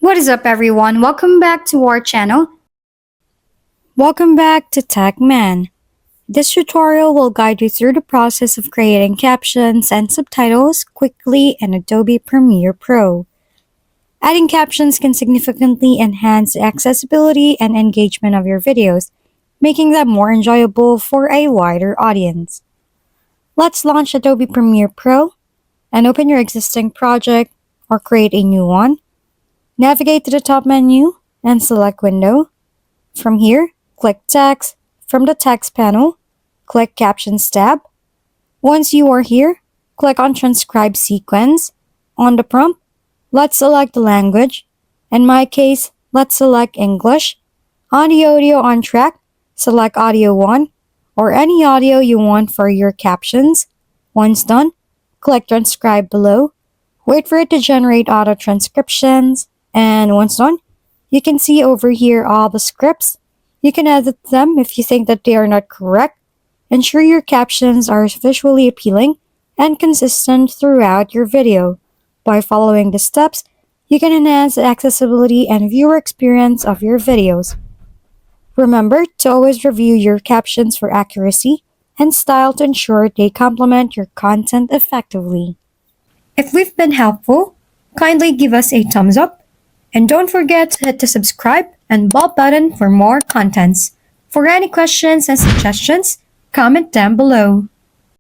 What is up, everyone? Welcome back to our channel. Welcome back to TechMan. This tutorial will guide you through the process of creating captions and subtitles quickly in Adobe Premiere Pro. Adding captions can significantly enhance the accessibility and engagement of your videos, making them more enjoyable for a wider audience. Let's launch Adobe Premiere Pro and open your existing project or create a new one. Navigate to the top menu and select Window. From here, click Text. From the Text panel, click Captions tab. Once you are here, click on Transcribe Sequence. On the prompt, let's select the language. In my case, let's select English. On the audio on track, select Audio 1 or any audio you want for your captions. Once done, click Transcribe below. Wait for it to generate auto transcriptions. And once done, you can see over here all the scripts. You can edit them if you think that they are not correct. Ensure your captions are visually appealing and consistent throughout your video. By following the steps, you can enhance the accessibility and viewer experience of your videos. Remember to always review your captions for accuracy and style to ensure they complement your content effectively. If we've been helpful, kindly give us a thumbs up. And don't forget to hit the subscribe and bell button for more contents. For any questions and suggestions, comment down below.